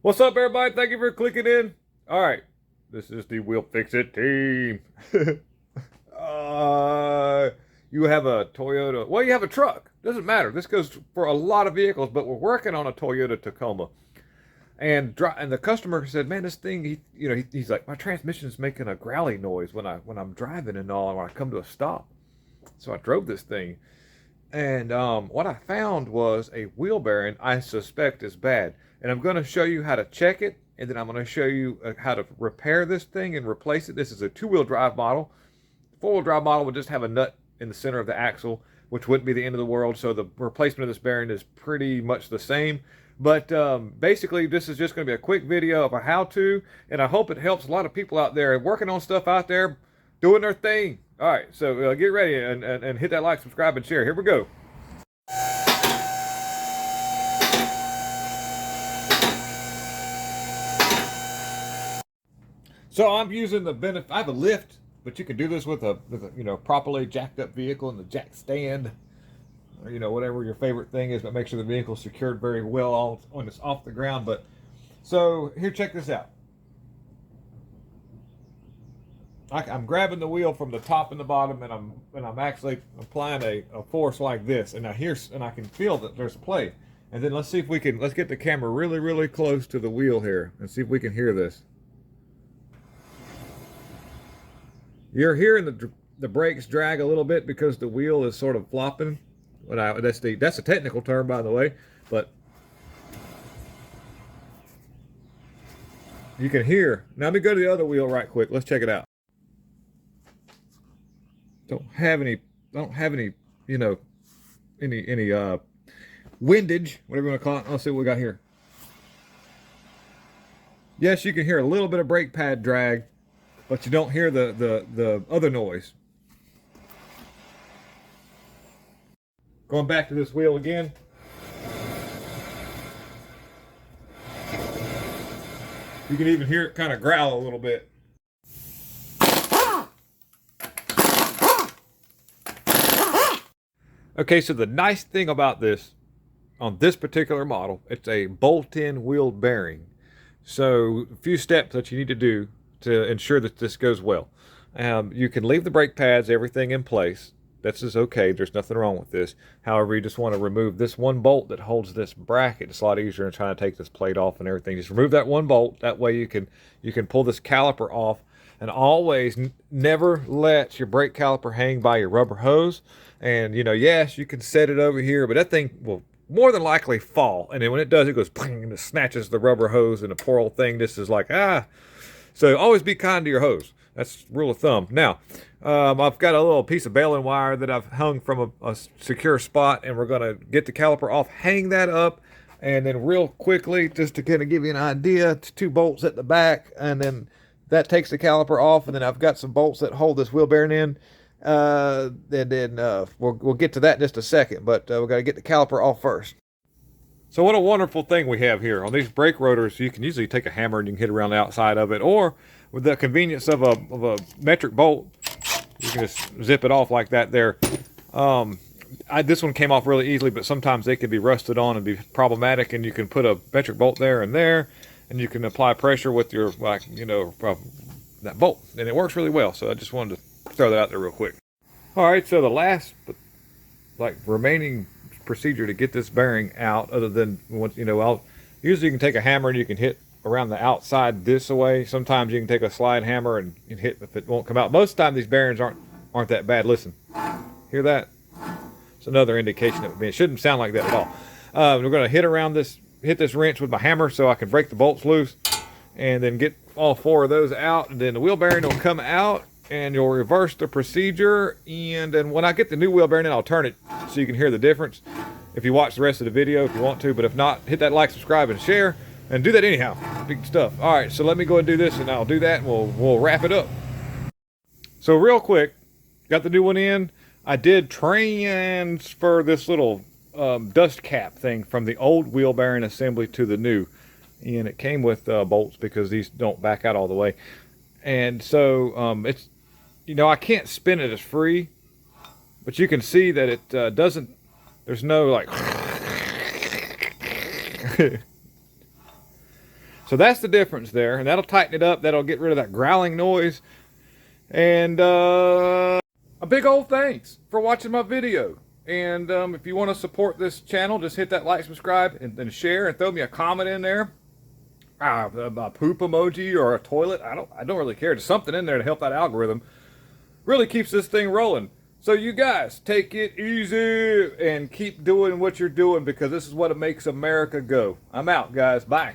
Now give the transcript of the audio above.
What's up, everybody? Thank you for clicking in. All right, this is the We'll Fix It team. uh, you have a Toyota. Well, you have a truck. Doesn't matter. This goes for a lot of vehicles, but we're working on a Toyota Tacoma. And the customer said, "Man, this thing, he's like, my transmission's making a growling noise when I'm driving and all, and when I come to a stop." So I drove this thing, and what I found was a wheel bearing I suspect is bad. And I'm going to show you how to check it, and then I'm going to show you how to repair this thing and replace it. This is a two-wheel drive model. Four-wheel drive model would just have a nut in the center of the axle, which wouldn't be the end of the world. So the replacement of this bearing is pretty much the same. But basically, this is just going to be a quick video of a how-to, and I hope it helps a lot of people out there working on stuff out there, doing their thing. All right, so get ready and hit that like, subscribe, and share. Here we go. So I'm using the benefit. I have a lift, but you can do this with a properly jacked up vehicle and the jack stand, or whatever your favorite thing is. But make sure the vehicle is secured very well when it's off the ground. But so here, check this out. I'm grabbing the wheel from the top and the bottom, and I'm actually applying a force like this, and I can feel that there's play. And then let's get the camera really, really close to the wheel here and see if we can hear this. You're hearing the brakes drag a little bit because the wheel is sort of flopping. That's a technical term, by the way, but you can hear. Now let me go to the other wheel right quick. Let's check it out. Don't have any windage, whatever you want to call it. Let's see what we got here. Yes, you can hear a little bit of brake pad drag, but you don't hear the other noise. Going back to this wheel again. You can even hear it kind of growl a little bit. Okay, so the nice thing about this, on this particular model, it's a bolt-in wheel bearing. So a few steps that you need to do to ensure that this goes well. You can leave the brake pads, everything in place. This is okay. There's nothing wrong with this. However, you just want to remove this one bolt that holds this bracket. It's a lot easier than trying to take this plate off and everything. Just remove that one bolt. That way you can pull this caliper off. And always never let your brake caliper hang by your rubber hose. And yes, you can set it over here, but that thing will more than likely fall. And then when it does, it goes ping, and it snatches the rubber hose, and the poor old thing just is like, ah. So always be kind to your hose. That's rule of thumb. Now, I've got a little piece of baling wire that I've hung from a secure spot, and we're going to get the caliper off, hang that up, and then real quickly, just to kind of give you an idea, it's 2 bolts at the back, and then that takes the caliper off, and then I've got some bolts that hold this wheel bearing in. And then we'll get to that in just a second, but we've got to get the caliper off first. So what a wonderful thing we have here. On these brake rotors, you can usually take a hammer and you can hit around the outside of it, or with the convenience of a metric bolt, you can just zip it off like that there. This one came off really easily, but sometimes they can be rusted on and be problematic, and you can put a metric bolt there, and you can apply pressure with your, that bolt, and it works really well. So I just wanted to throw that out there real quick. All right, so the last remaining procedure to get this bearing out, other than usually you can take a hammer and you can hit around the outside this way. Sometimes you can take a slide hammer and hit if it won't come out. Most of the time these bearings aren't that bad. Listen, hear that? It's another indication of it shouldn't sound like that at all. We're going to hit this wrench with my hammer so I can break the bolts loose, and then get all 4 of those out, and then the wheel bearing will come out, and you'll reverse the procedure. And then when I get the new wheel bearing in, I'll turn it so you can hear the difference if you watch the rest of the video if you want to. But if not, hit that like, subscribe, and share, and do that anyhow. Big stuff. All right, so let me go and do this, and I'll do that, and we'll wrap it up. So real quick, got the new one in. I did transfer this little dust cap thing from the old wheel bearing assembly to the new, and it came with bolts because these don't back out all the way. And so it's, I can't spin it as free, but you can see that it doesn't, there's no like So that's the difference there, and that'll tighten it up. That'll get rid of that growling noise. And a big old thanks for watching my video. And if you want to support this channel, just hit that like, subscribe, and share, and throw me a comment in there. A poop emoji or a toilet. I don't really care. There's something in there to help that algorithm. Really keeps this thing rolling. So you guys, take it easy and keep doing what you're doing, because this is what makes America go. I'm out, guys. Bye.